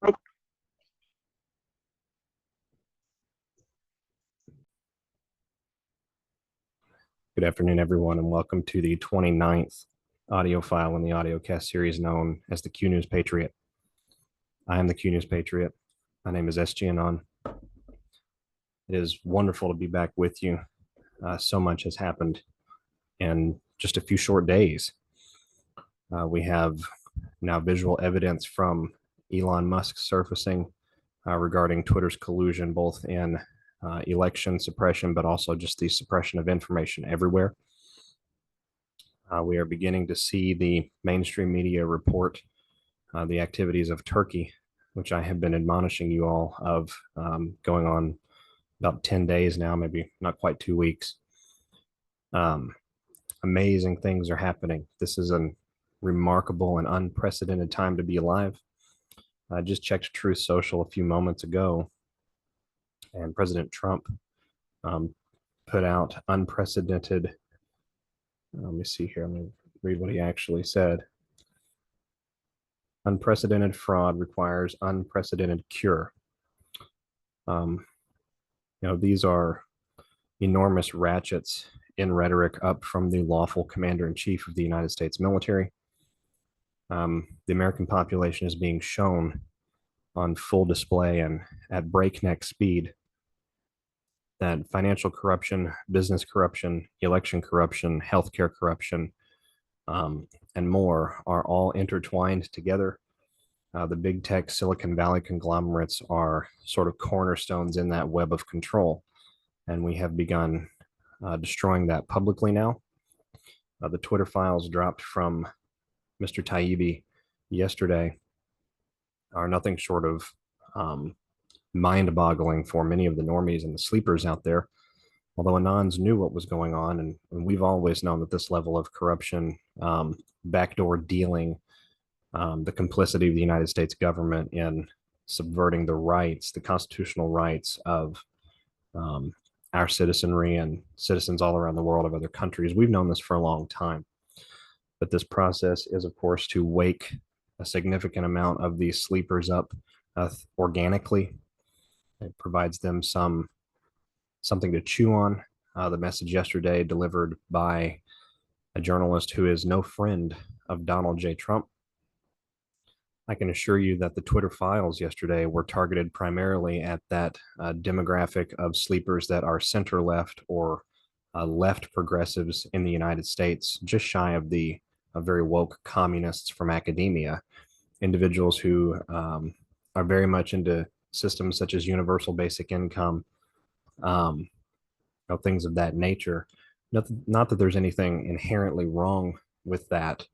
Good afternoon, everyone, and welcome to the 29th audio file in the audiocast series known as the Q News Patriot. I am the Q News Patriot. My name is SGAnon. It is wonderful to be back with you. So much has happened in just a few short days. We have now visual evidence from Elon Musk surfacing regarding Twitter's collusion, both in election suppression, but also just the suppression of information everywhere. We are beginning to see the mainstream media report the activities of Turkey, which I have been admonishing you all of going on about 10 days now, maybe not quite 2 weeks. Amazing things are happening. This is a remarkable and unprecedented time to be alive. I just checked TruthSocial a few moments ago, and President Trump put out unprecedented. Let me see here. Let me read what he actually said. Unprecedented fraud requires unprecedented cure. These are enormous ratchets in rhetoric up from the lawful commander-in-chief of the United States military. The American population is being shown on full display and at breakneck speed that financial corruption, business corruption, election corruption, healthcare corruption, and more are all intertwined together. The big tech Silicon Valley conglomerates are sort of cornerstones in that web of control, and we have begun destroying that publicly now. The Twitter files dropped from Mr. Taibbi yesterday are nothing short of mind-boggling for many of the normies and the sleepers out there. Although Anons knew what was going on, and we've always known that this level of corruption, backdoor dealing, the complicity of the United States government in subverting the rights, the constitutional rights of our citizenry and citizens all around the world of other countries. We've known this for a long time. But this process is, of course, to wake a significant amount of these sleepers up organically. It provides them something to chew on. The message yesterday delivered by a journalist who is no friend of Donald J. Trump. I can assure you that the Twitter files yesterday were targeted primarily at that demographic of sleepers that are center-left or left progressives in the United States, just shy of the very woke communists from academia, individuals who are very much into systems such as universal basic income, things of that nature. Not that there's anything inherently wrong with that.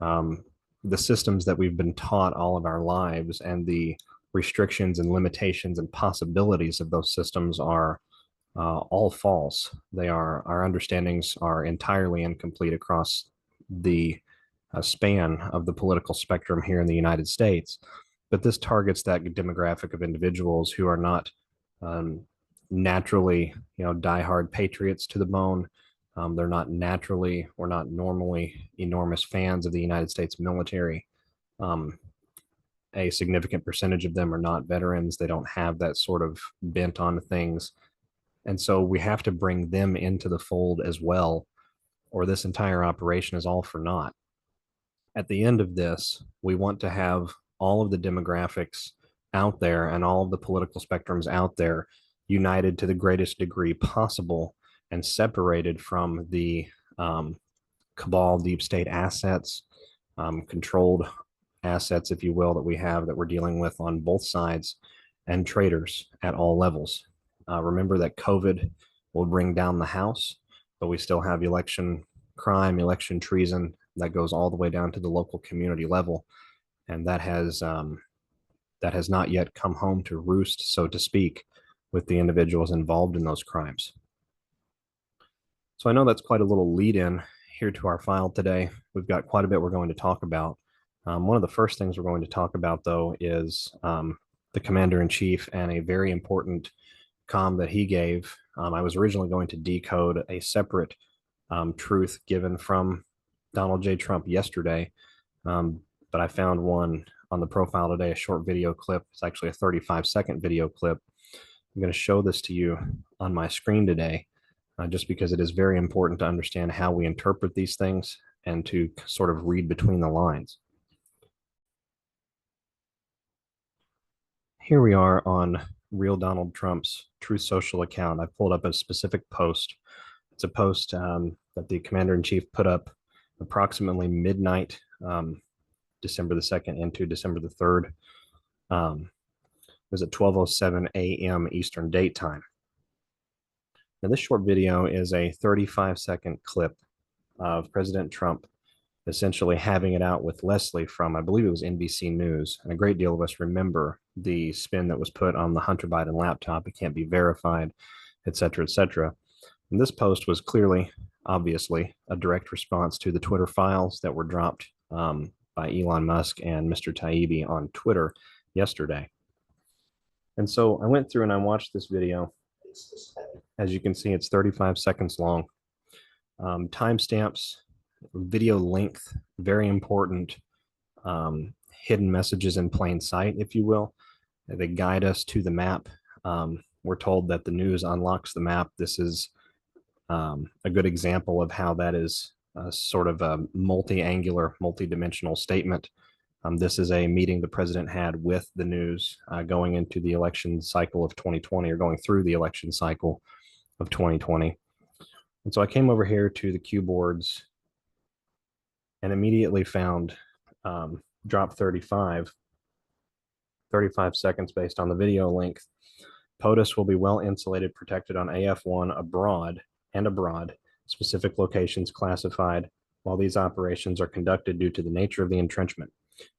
The systems that we've been taught all of our lives and the restrictions and limitations and possibilities of those systems are all false. Our understandings are entirely incomplete across the span of the political spectrum here in the United States. But this targets that demographic of individuals who are not naturally, diehard patriots to the bone. They're not naturally or not normally enormous fans of the United States military. A significant percentage of them are not veterans. They don't have that sort of bent on things. And so we have to bring them into the fold as well, or this entire operation is all for naught. At the end of this, we want to have all of the demographics out there and all of the political spectrums out there united to the greatest degree possible and separated from the cabal deep state assets, controlled assets, if you will, that we're dealing with on both sides, and traitors at all levels. Remember that COVID will bring down the House, but we still have election crime, election treason that goes all the way down to the local community level, and that has not yet come home to roost, so to speak, with the individuals involved in those crimes. So I know that's quite a little lead-in here to our file today. We've got quite a bit we're going to talk about. One of the first things we're going to talk about, though, is the commander-in-chief and a very important comm that he gave. I was originally going to decode a separate truth given from Donald J. Trump yesterday, but I found one on the profile today, a short video clip. It's actually a 35-second video clip. I'm going to show this to you on my screen today, just because it is very important to understand how we interpret these things and to sort of read between the lines. Here we are on Real Donald Trump's TruthSocial account. I pulled up a specific post. It's a post that the commander-in-chief put up approximately midnight, December the 2nd into December the 3rd. It was at 12:07 a.m. Eastern Date Time. Now, this short video is a 35-second clip of President Trump essentially having it out with Leslie from, I believe it was NBC News. And a great deal of us remember the spin that was put on the Hunter Biden laptop. It can't be verified, et cetera, et cetera. And this post was clearly, obviously, a direct response to the Twitter files that were dropped by Elon Musk and Mr. Taibbi on Twitter yesterday. And so I went through and I watched this video. As you can see, it's 35 seconds long. Timestamps, video length, very important, hidden messages in plain sight, if you will. They guide us to the map. We're told that the news unlocks the map. This is a good example of how that is sort of a multi-angular, multi-dimensional statement. This is a meeting the president had with the news going into the election cycle of 2020, or going through the election cycle of 2020. And so I came over here to the cue boards and immediately found drop 35 seconds based on the video length. POTUS will be well insulated, protected on AF1 abroad, specific locations classified, while these operations are conducted due to the nature of the entrenchment.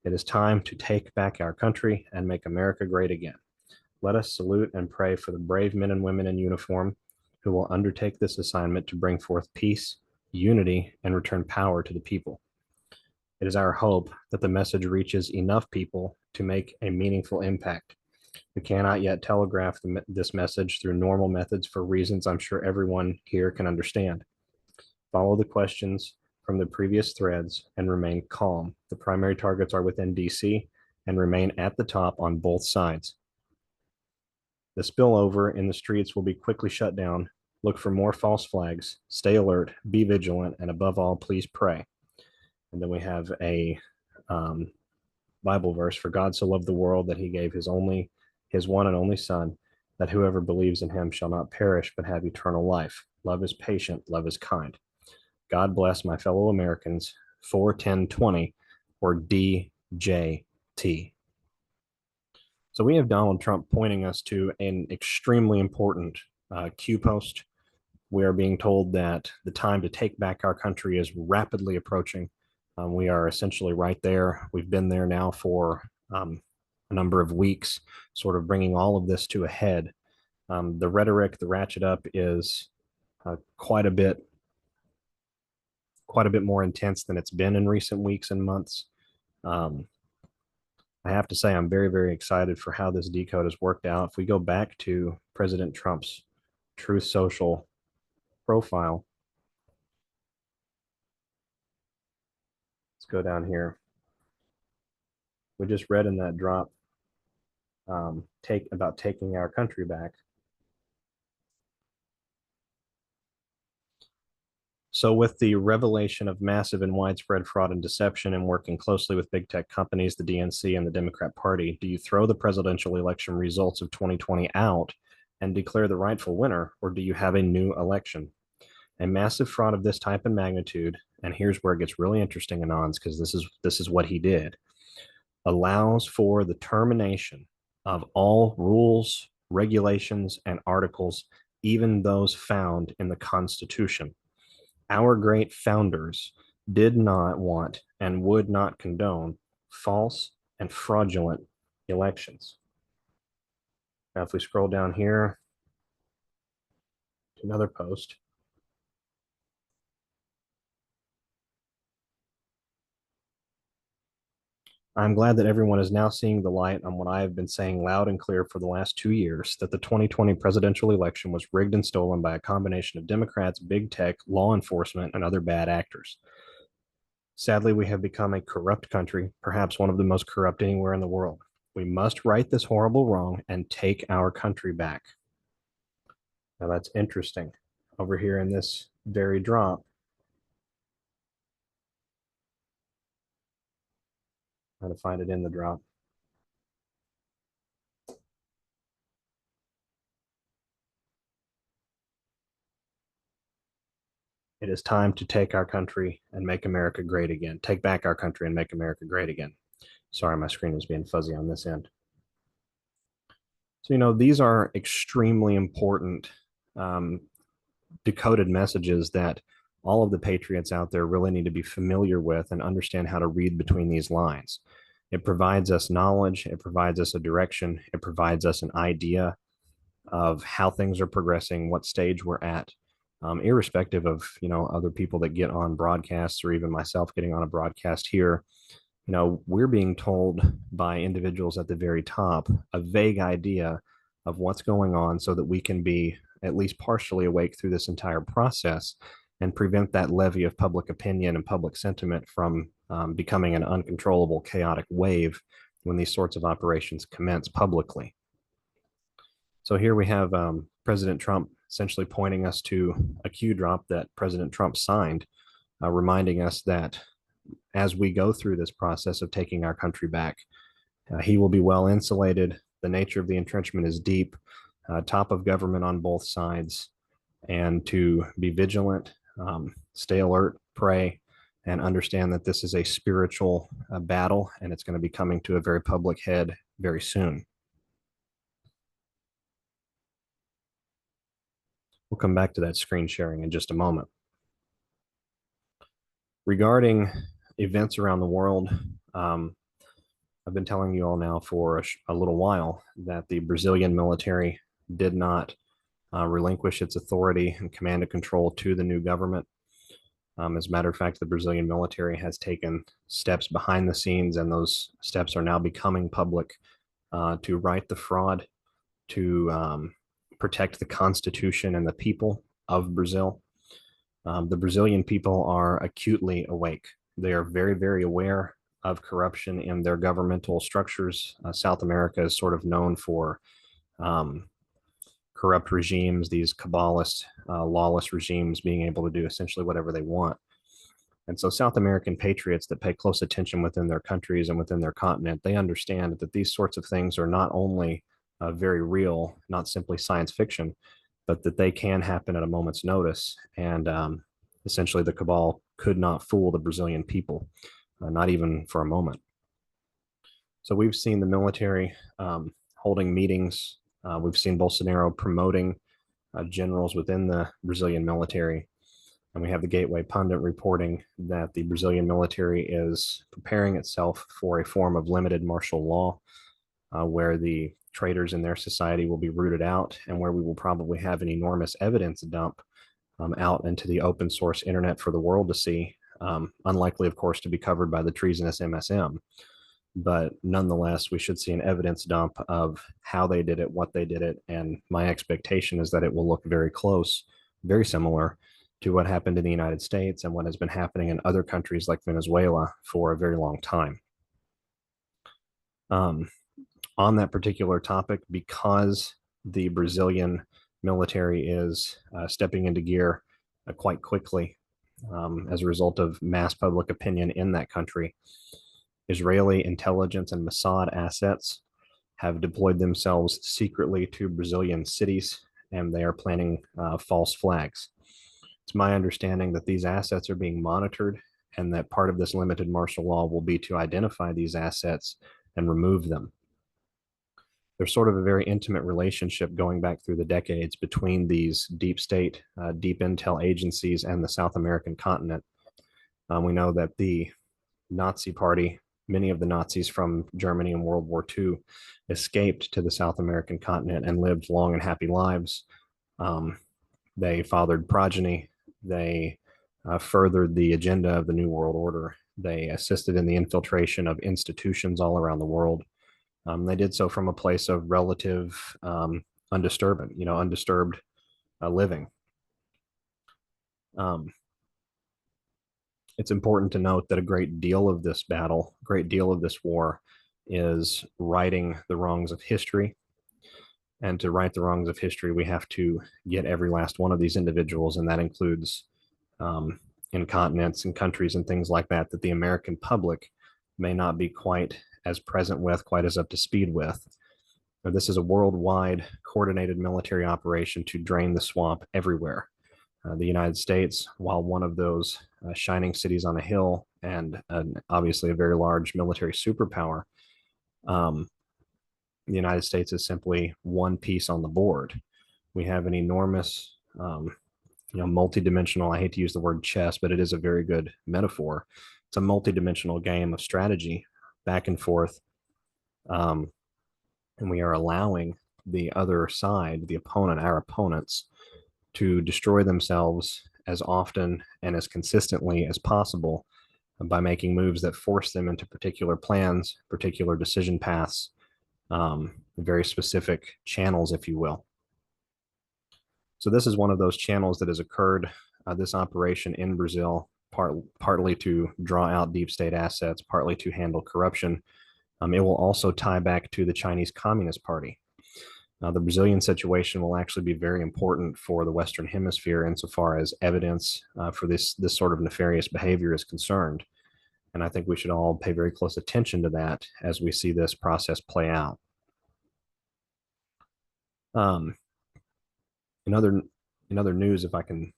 It is time to take back our country and make America great again. Let us salute and pray for the brave men and women in uniform who will undertake this assignment to bring forth peace, unity, and return power to the people. It is our hope that the message reaches enough people to make a meaningful impact. We cannot yet telegraph this message through normal methods for reasons I'm sure everyone here can understand. Follow the questions from the previous threads and remain calm. The primary targets are within DC and remain at the top on both sides. The spillover in the streets will be quickly shut down. Look for more false flags. Stay alert, be vigilant, and above all, please pray. And then we have a Bible verse: for God so loved the world that he gave his one and only son, that whoever believes in him shall not perish but have eternal life. Love is patient, love is kind. God bless my fellow Americans. 41020 or DJT. So we have Donald Trump pointing us to an extremely important cue post. We are being told that the time to take back our country is rapidly approaching. We are essentially right there. We've been there now for a number of weeks, sort of bringing all of this to a head. The rhetoric, the ratchet up is quite a bit more intense than it's been in recent weeks and months. I have to say I'm very, very excited for how this decode has worked out. If we go back to President Trump's TruthSocial profile, let's go down here. We just read in that drop about taking our country back. So with the revelation of massive and widespread fraud and deception, and working closely with big tech companies, the DNC and the Democrat Party, do you throw the presidential election results of 2020 out and declare the rightful winner, or do you have a new election? A massive fraud of this type and magnitude, and here's where it gets really interesting, Anons, because this is what he did, allows for the termination of all rules, regulations, and articles, even those found in the Constitution. Our great founders did not want and would not condone false and fraudulent elections. Now, if we scroll down here to another post, I'm glad that everyone is now seeing the light on what I have been saying loud and clear for the last 2 years, that the 2020 presidential election was rigged and stolen by a combination of Democrats, big tech, law enforcement, and other bad actors. Sadly, we have become a corrupt country, perhaps one of the most corrupt anywhere in the world. We must right this horrible wrong and take our country back. Now that's interesting. Over here in this very drop, trying to find it in the drop. It is time to take our country and make America great again. Take back our country and make America great again. Sorry, my screen was being fuzzy on this end. So, these are extremely important um, decoded messages that all of the patriots out there really need to be familiar with and understand how to read between these lines. It provides us knowledge, it provides us a direction, it provides us an idea of how things are progressing, what stage we're at, irrespective of other people that get on broadcasts or even myself getting on a broadcast here. We're being told by individuals at the very top a vague idea of what's going on so that we can be at least partially awake through this entire process and prevent that levy of public opinion and public sentiment from becoming an uncontrollable chaotic wave when these sorts of operations commence publicly. So here we have President Trump essentially pointing us to a Q drop that President Trump signed, reminding us that as we go through this process of taking our country back, he will be well insulated. The nature of the entrenchment is deep, top of government on both sides, and to be vigilant, stay alert, pray, and understand that this is a spiritual battle and it's going to be coming to a very public head very soon. We'll come back to that screen sharing in just a moment. Regarding events around the world, I've been telling you all now for a little while that the Brazilian military did not relinquish its authority and command and control to the new government. As a matter of fact, the Brazilian military has taken steps behind the scenes, and those steps are now becoming public to right the fraud, to protect the Constitution and the people of Brazil. The Brazilian people are acutely awake. They are very, very aware of corruption in their governmental structures. South America is sort of known for corrupt regimes, these cabalist, lawless regimes being able to do essentially whatever they want. And so South American patriots that pay close attention within their countries and within their continent, they understand that these sorts of things are not only very real, not simply science fiction, but that they can happen at a moment's notice. And essentially the cabal could not fool the Brazilian people, not even for a moment. So we've seen the military holding meetings. We've seen Bolsonaro promoting generals within the Brazilian military. And we have the Gateway Pundit reporting that the Brazilian military is preparing itself for a form of limited martial law, where the traitors in their society will be rooted out and where we will probably have an enormous evidence dump out into the open source internet for the world to see. Unlikely, of course, to be covered by the treasonous MSM. But nonetheless, we should see an evidence dump of how they did it, what they did it. And my expectation is that it will look very close, very similar to what happened in the United States and what has been happening in other countries like Venezuela for a very long time. On that particular topic, because the Brazilian military is stepping into gear quite quickly as a result of mass public opinion in that country, Israeli intelligence and Mossad assets have deployed themselves secretly to Brazilian cities, and they are planting false flags. It's my understanding that these assets are being monitored and that part of this limited martial law will be to identify these assets and remove them. There's sort of a very intimate relationship going back through the decades between these deep state, deep intel agencies and the South American continent. We know that the Nazi Party, many of the Nazis from Germany in World War II, escaped to the South American continent and lived long and happy lives. They fathered progeny. They furthered the agenda of the New World Order. They assisted in the infiltration of institutions all around the world. They did so from a place of relative undisturbed living. It's important to note that a great deal of this battle, a great deal of this war, is righting the wrongs of history. And to right the wrongs of history, we have to get every last one of these individuals, and that includes in continents and countries and things like that, that the American public may not be quite as present with, quite as up to speed with. This is a worldwide coordinated military operation to drain the swamp everywhere. The United States, while one of those shining cities on a hill and obviously a very large military superpower, the United States is simply one piece on the board. We have an enormous, multidimensional, I hate to use the word chess, but it is a very good metaphor. It's a multidimensional game of strategy back and forth. And we are allowing the other side, the opponent, our opponents, to destroy themselves as often and as consistently as possible by making moves that force them into particular plans, particular decision paths, very specific channels, if you will. So this is one of those channels that has occurred, this operation in Brazil, partly to draw out deep state assets, partly to handle corruption. It will also tie back to the Chinese Communist Party. The Brazilian situation will actually be very important for the Western Hemisphere insofar as evidence for this sort of nefarious behavior is concerned. And I think we should all pay very close attention to that as we see this process play out. In other news, if I can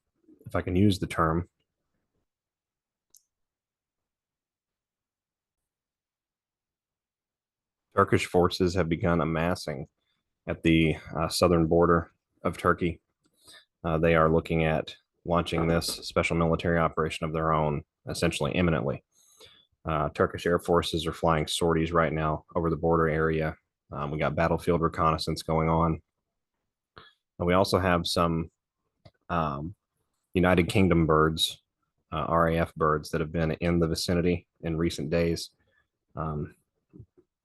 use the term, Turkish forces have begun amassing at the southern border of Turkey. They are looking at launching this special military operation of their own, essentially imminently. Turkish air forces are flying sorties right now over the border area. We got battlefield reconnaissance going on. And we also have some United Kingdom birds, RAF birds, that have been in the vicinity in recent days.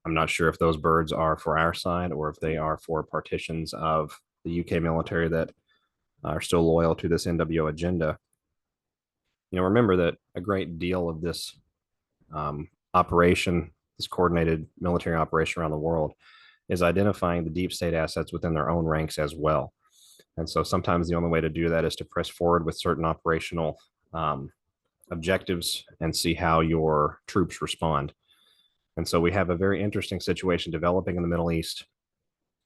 I'm not sure if those birds are for our side or if they are for partitions of the UK military that are still loyal to this NWO agenda. Remember that a great deal of this operation, this coordinated military operation around the world, is identifying the deep state assets within their own ranks as well. And so sometimes the only way to do that is to press forward with certain operational objectives and see how your troops respond. And so we have a very interesting situation developing in the Middle East.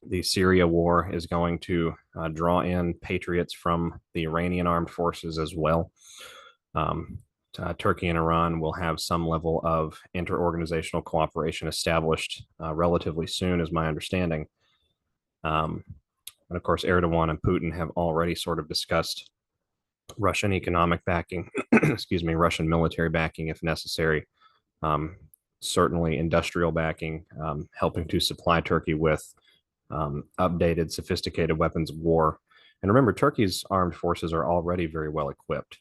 The Syria war is going to draw in Patriots from the Iranian armed forces as well. Turkey and Iran will have some level of inter-organizational cooperation established relatively soon, is my understanding. And of course, Erdogan and Putin have already sort of discussed Russian economic backing, Russian military backing if necessary, certainly industrial backing, helping to supply Turkey with updated, sophisticated weapons of war. And remember, Turkey's armed forces are already very well equipped.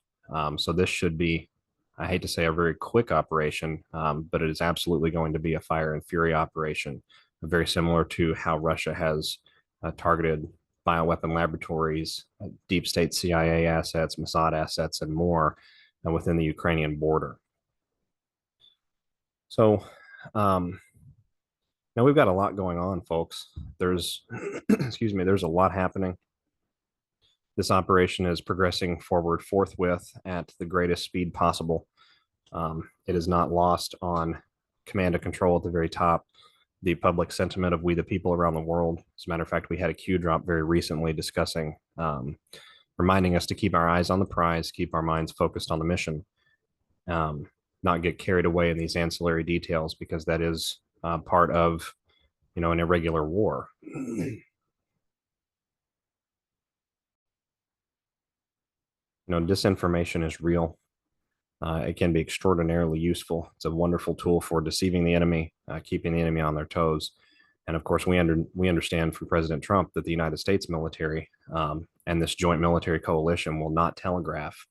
So this should be, I hate to say, a very quick operation, but it is absolutely going to be a fire and fury operation, very similar to how Russia has targeted bioweapon laboratories, deep state CIA assets, Mossad assets, and more within the Ukrainian border. So now we've got a lot going on, folks. There's, there's a lot happening. This operation is progressing forward forthwith at the greatest speed possible. It is not lost on command and control at the very top the public sentiment of we the people around the world. As a matter of fact, we had a Q drop very recently discussing, reminding us to keep our eyes on the prize, keep our minds focused on the mission, not get carried away in these ancillary details, because that is part of, an irregular war. Disinformation is real. It can be extraordinarily useful. It's a wonderful tool for deceiving the enemy, keeping the enemy on their toes. And of course, we understand from President Trump that the United States military and this joint military coalition will not telegraph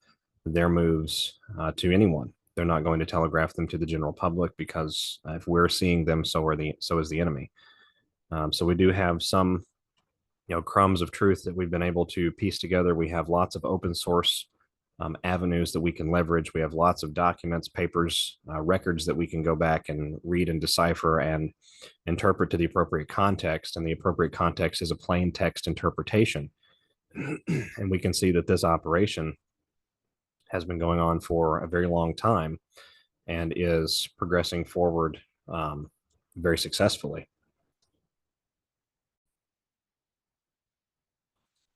their moves to anyone. They're not going to telegraph them to the general public, because if we're seeing them, so is the enemy. So we do have some, crumbs of truth that we've been able to piece together. We have lots of open source avenues that we can leverage. We have lots of documents, papers, records that we can go back and read and decipher and interpret to the appropriate context. And the appropriate context is a plain text interpretation. And we can see that this operation has been going on for a very long time and is progressing forward very successfully.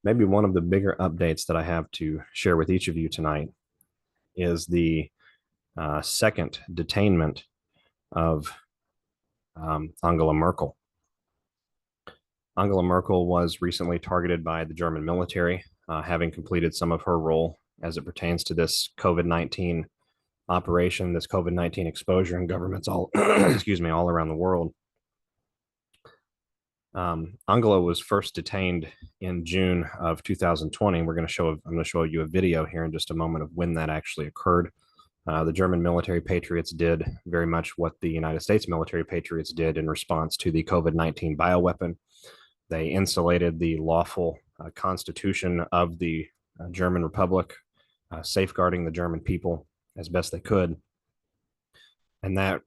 Maybe one of the bigger updates that I have to share with each of you tonight is the second detainment of Angela Merkel. Angela Merkel was recently targeted by the German military, having completed some of her role as it pertains to this COVID-19 operation, this COVID-19 exposure in governments all, excuse me, all around the world. Angela was first detained in June of 2020. I'm going to show you a video here in just a moment of when that actually occurred. The German military patriots did very much what the United States military patriots did in response to the COVID-19 bioweapon. They insulated the lawful constitution of the German Republic, safeguarding the German people as best they could. And that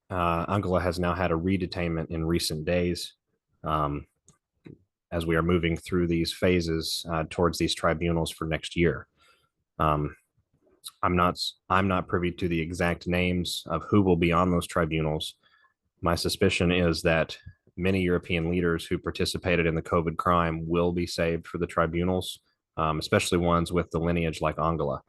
Angela has now had a redetainment in recent days as we are moving through these phases towards these tribunals for next year. I'm not privy to the exact names of who will be on those tribunals. My suspicion is that many European leaders who participated in the COVID crime will be saved for the tribunals, especially ones with the lineage like Angela.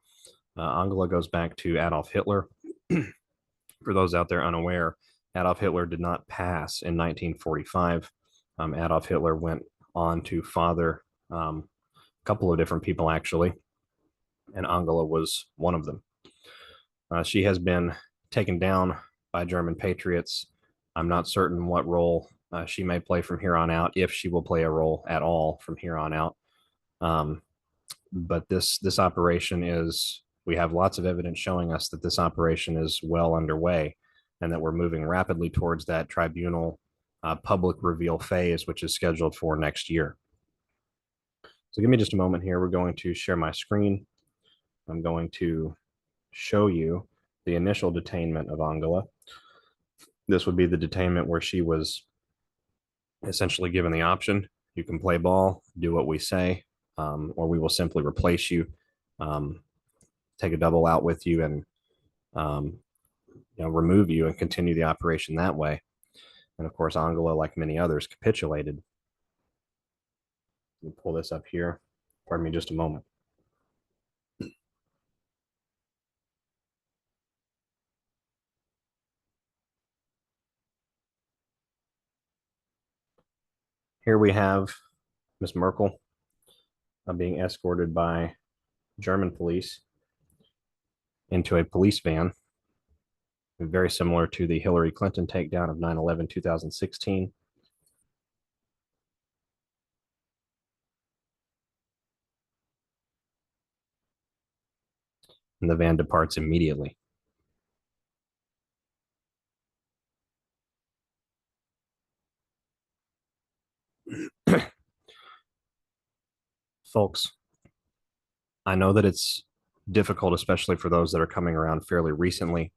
Angela goes back to Adolf Hitler. For those out there unaware, Adolf Hitler did not pass in 1945. Adolf Hitler went on to father a couple of different people, actually, and Angela was one of them. She has been taken down by German patriots. I'm not certain what role she may play from here on out, if she will play a role at all from here on out. But this operation is, we have lots of evidence showing us that this operation is well underway and that we're moving rapidly towards that tribunal public reveal phase, which is scheduled for next year. So give me just a moment here. We're going to share my screen. I'm going to show you the initial detainment of Angela. This would be the detainment where she was essentially given the option: you can play ball, do what we say, or we will simply replace you, take a double out with you, and remove you and continue the operation that way. And of course, Angela, like many others, capitulated. Let me pull this up here. Pardon me just a moment. Here we have Miss Merkel being escorted by German police into a police van, very similar to the Hillary Clinton takedown of 9/11 2016. And the van departs immediately. Folks, I know that it's difficult, especially for those that are coming around fairly recently,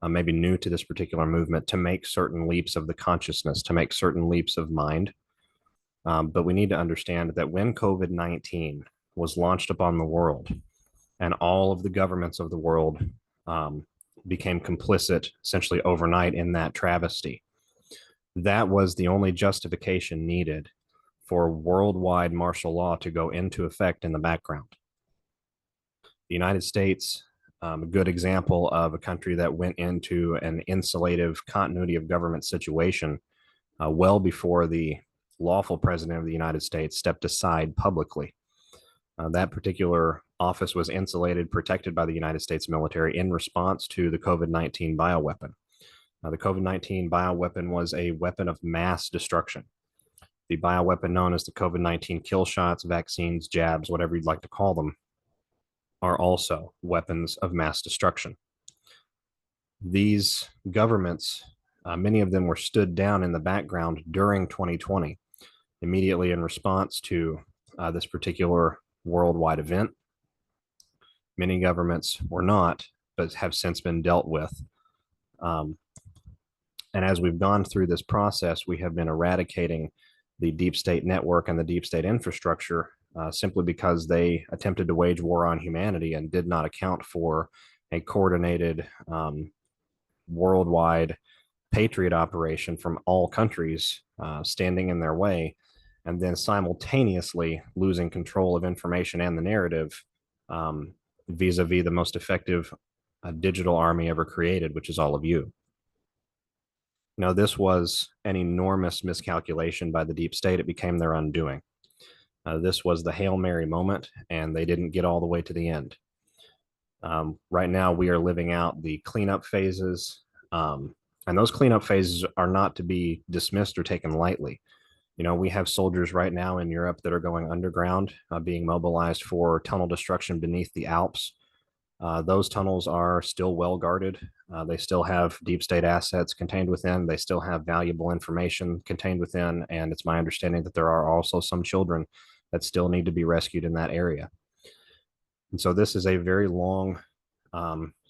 maybe new to this particular movement, to make certain leaps of the consciousness, to make certain leaps of mind. But we need to understand that when COVID-19 was launched upon the world and all of the governments of the world became complicit essentially overnight in that travesty, that was the only justification needed for worldwide martial law to go into effect in the background. The United States, a good example of a country that went into an insulative continuity of government situation well before the lawful president of the United States stepped aside publicly. That particular office was insulated, protected by the United States military in response to the COVID-19 bioweapon. The COVID-19 bioweapon was a weapon of mass destruction. The bioweapon known as the COVID-19 kill shots, vaccines, jabs, whatever you'd like to call them, are also weapons of mass destruction. These governments, many of them were stood down in the background during 2020, immediately in response to this particular worldwide event. Many governments were not, but have since been dealt with. Um, and as we've gone through this process, we have been eradicating the deep state network and the deep state infrastructure simply because they attempted to wage war on humanity and did not account for a coordinated worldwide patriot operation from all countries standing in their way, and then simultaneously losing control of information and the narrative um, vis-a-vis the most effective digital army ever created, which is all of you. Now, this was an enormous miscalculation by the deep state. It became their undoing. This was the Hail Mary moment, and they didn't get all the way to the end. Right now, we are living out the cleanup phases, and those cleanup phases are not to be dismissed or taken lightly. You know, we have soldiers right now in Europe that are going underground, being mobilized for tunnel destruction beneath the Alps. Those tunnels are still well guarded. They still have deep state assets contained within. They still have valuable information contained within. And it's my understanding that there are also some children that still need to be rescued in that area. And so this is a very long,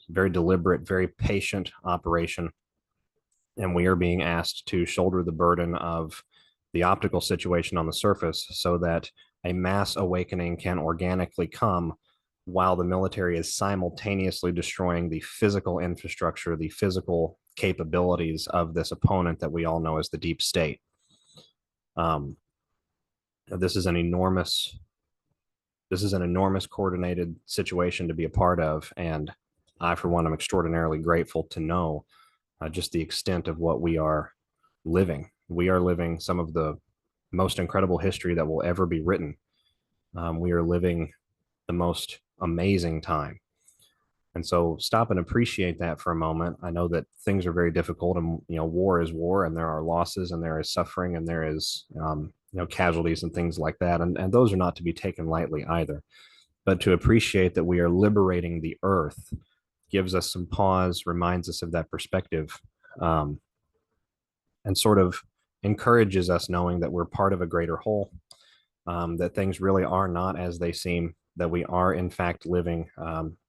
very deliberate, very patient operation. And we are being asked to shoulder the burden of the optical situation on the surface so that a mass awakening can organically come while the military is simultaneously destroying the physical infrastructure, the physical capabilities of this opponent that we all know as the deep state. This is an enormous coordinated situation to be a part of, and I, for one, am extraordinarily grateful to know just the extent of what we are living. We are living some of the most incredible history that will ever be written. We are living the most amazing time. And so stop and appreciate that for a moment. I know that things are very difficult, and war is war, and there are losses, and there is suffering, and there is casualties and things like that, and those are not to be taken lightly either. But to appreciate that we are liberating the earth gives us some pause, reminds us of that perspective, and sort of encourages us knowing that we're part of a greater whole, that things really are not as they seem, that we are in fact living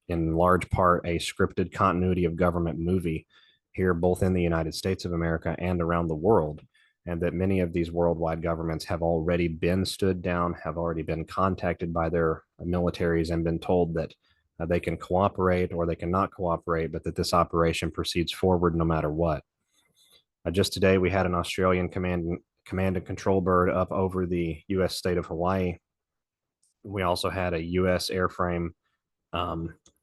in large part a scripted continuity of government movie here, both in the United States of America and around the world, and that many of these worldwide governments have already been stood down, have already been contacted by their militaries and been told that they can cooperate or they cannot cooperate, but that this operation proceeds forward no matter what. Just today, we had an Australian command and control bird up over the U.S. state of Hawaii. We also had a U.S. airframe,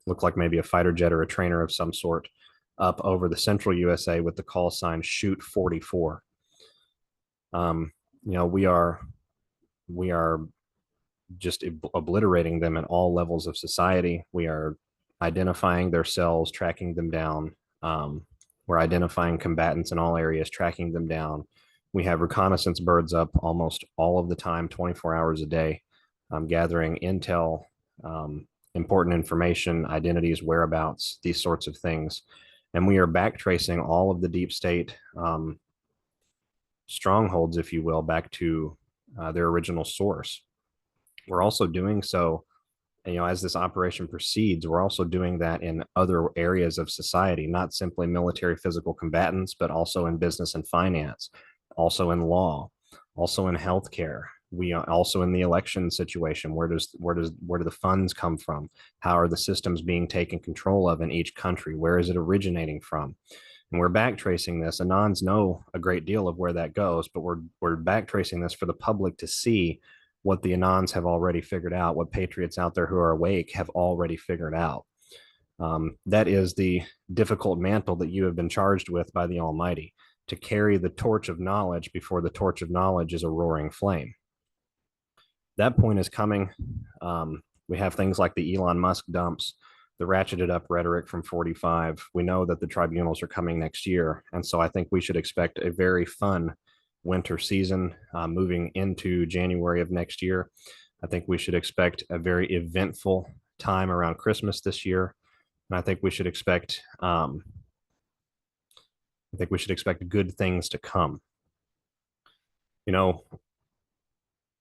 looked like maybe a fighter jet or a trainer of some sort, up over the central USA with the call sign "Shoot 44." We are just obliterating them at all levels of society. We are identifying their cells, tracking them down. We're identifying combatants in all areas, tracking them down. We have reconnaissance birds up almost all of the time, 24 hours a day, gathering intel, important information, identities, whereabouts, these sorts of things. And we are backtracing all of the deep state strongholds, if you will, back to their original source. We're also doing so, as this operation proceeds, we're also doing that in other areas of society, not simply military physical combatants, but also in business and finance, also in law, also in healthcare. We are also in the election situation. Where do the funds come from? How are the systems being taken control of in each country? Where is it originating from? And we're backtracing this. Anons know a great deal of where that goes, but we're backtracing this for the public to see what the Anons have already figured out, what patriots out there who are awake have already figured out. That is the difficult mantle that you have been charged with by the Almighty, to carry the torch of knowledge before the torch of knowledge is a roaring flame. That point is coming. We have things like the Elon Musk dumps, the ratcheted up rhetoric from 45. We know that the tribunals are coming next year. And so I think we should expect a very fun winter season moving into January of next year. I think we should expect a very eventful time around Christmas this year. And I think we should expect good things to come.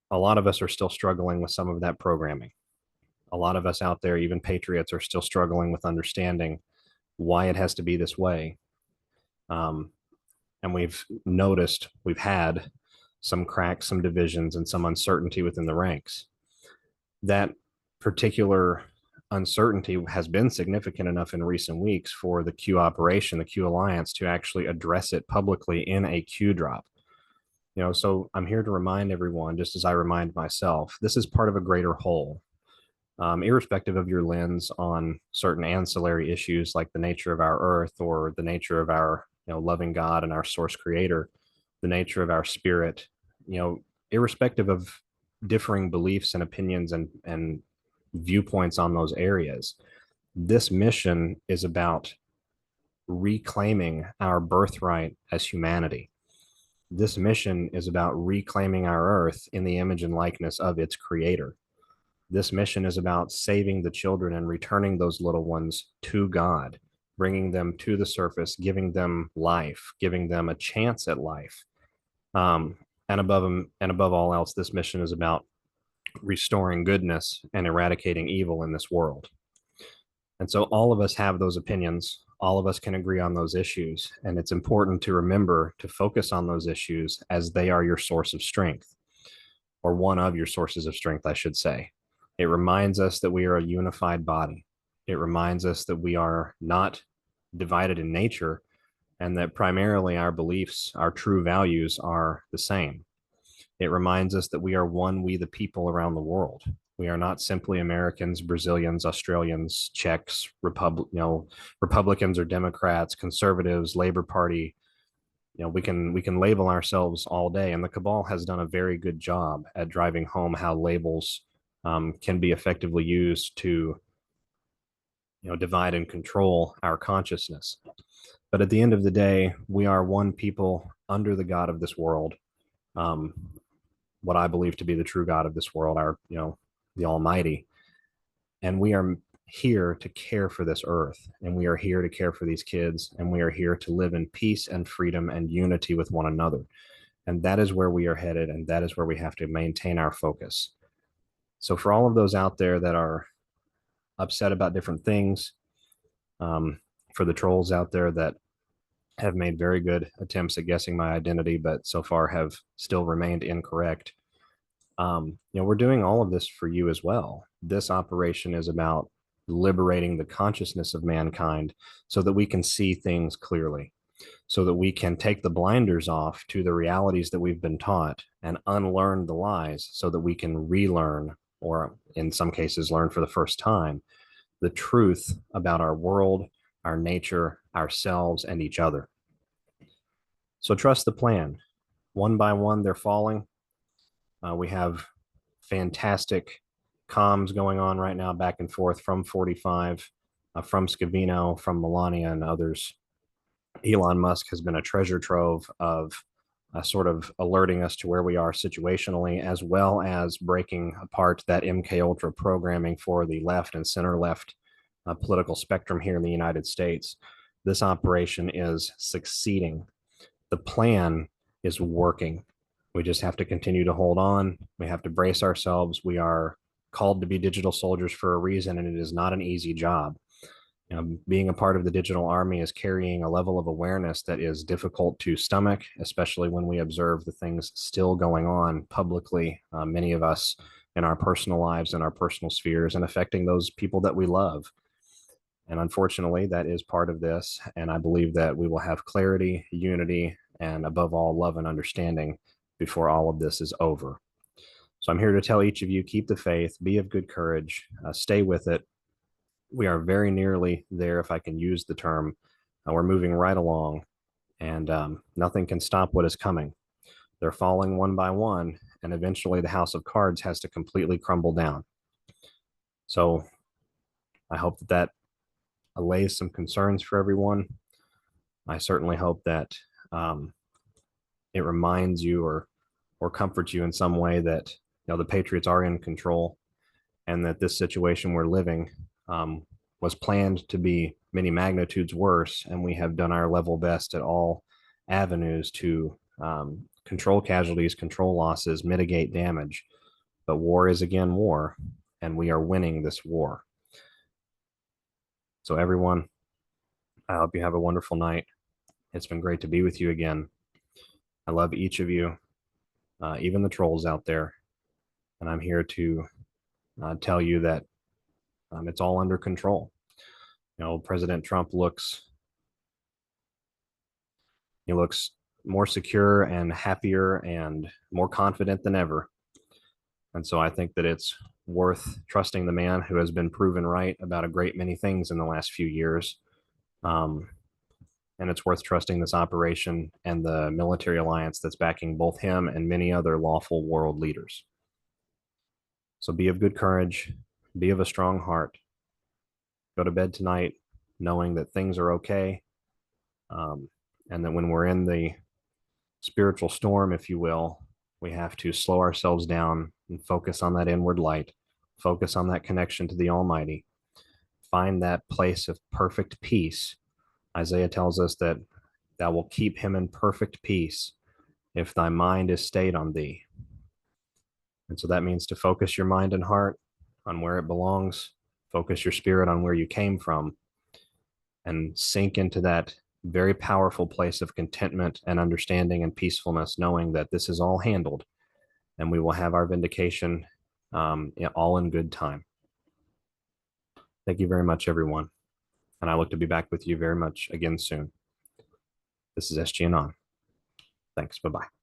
A lot of us are still struggling with some of that programming. A lot of us out there, even patriots, are still struggling with understanding why it has to be this way. And we've had some cracks, some divisions, and some uncertainty within the ranks. That particular uncertainty has been significant enough in recent weeks for the Q operation, the Q Alliance, to actually address it publicly in a Q drop. So I'm here to remind everyone, just as I remind myself, this is part of a greater whole. Irrespective of your lens on certain ancillary issues like the nature of our earth or the nature of our loving God and our source creator, the nature of our spirit, irrespective of differing beliefs and opinions and viewpoints on those areas, this mission is about reclaiming our birthright as humanity. This mission is about reclaiming our earth in the image and likeness of its creator. This mission is about saving the children and returning those little ones to God, bringing them to the surface, giving them life, giving them a chance at life. And above all else, this mission is about restoring goodness and eradicating evil in this world. And so all of us have those opinions. All of us can agree on those issues. And it's important to remember to focus on those issues as they are your source of strength, or one of your sources of strength, I should say. It reminds us that we are a unified body. It reminds us that we are not divided in nature, and that primarily our beliefs, our true values are the same. It reminds us that we are one, we the people around the world. We are not simply Americans, Brazilians, Australians, Czechs, Republicans or Democrats, conservatives, Labor Party. We can label ourselves all day, and the cabal has done a very good job at driving home how labels can be effectively used to divide and control our consciousness. But at the end of the day, we are one people under the God of this world, what I believe to be the true God of this world, the Almighty. And we are here to care for this earth, and we are here to care for these kids, and we are here to live in peace and freedom and unity with one another. And that is where we are headed, and that is where we have to maintain our focus. So for all of those out there that are upset about different things, for the trolls out there that have made very good attempts at guessing my identity, but so far have still remained incorrect, we're doing all of this for you as well. This operation is about liberating the consciousness of mankind so that we can see things clearly, so that we can take the blinders off to the realities that we've been taught and unlearn the lies so that we can relearn, or in some cases learn for the first time, the truth about our world, our nature, ourselves, and each other. So trust the plan. One by one, they're falling. We have fantastic comms going on right now, back and forth from 45, from Scavino, from Melania and others. Elon Musk has been a treasure trove of sort of alerting us to where we are situationally, as well as breaking apart that MK Ultra programming for the left and center left political spectrum here in the United States. This operation is succeeding. The plan is working. We just have to continue to hold on. We have to brace ourselves. We are called to be digital soldiers for a reason, and it is not an easy job. Being a part of the digital army is carrying a level of awareness that is difficult to stomach, especially when we observe the things still going on publicly, many of us in our personal lives and our personal spheres, and affecting those people that we love. And unfortunately, that is part of this. And I believe that we will have clarity, unity, and above all, love and understanding before all of this is over. So I'm here to tell each of you, keep the faith, be of good courage, stay with it. We are very nearly there, if I can use the term. We're moving right along, and nothing can stop what is coming. They're falling one by one, and eventually the house of cards has to completely crumble down. So I hope that allays some concerns for everyone. I certainly hope that it reminds you or comforts you in some way that the Patriots are in control, and that this situation we're living was planned to be many magnitudes worse, and we have done our level best at all avenues to control casualties, control losses, mitigate damage. But war is again war, and we are winning this war. So everyone, I hope you have a wonderful night. It's been great to be with you again. I love each of you, even the trolls out there. And I'm here to tell you that it's all under control. President Trump looks more secure and happier and more confident than ever. And so I think that it's worth trusting the man who has been proven right about a great many things in the last few years. And it's worth trusting this operation and the military alliance that's backing both him and many other lawful world leaders. So be of good courage, be of a strong heart. Go to bed tonight knowing that things are okay, and that when we're in the spiritual storm, if you will, we have to slow ourselves down and focus on that inward light, focus on that connection to the Almighty, find that place of perfect peace. Isaiah tells us that thou will keep him in perfect peace if thy mind is stayed on thee. And so that means to focus your mind and heart on where it belongs, focus your spirit on where you came from, and sink into that very powerful place of contentment and understanding and peacefulness, knowing that this is all handled and we will have our vindication all in good time. Thank you very much, everyone. And I look to be back with you very much again soon. This is SGAnon. Thanks. Bye-bye.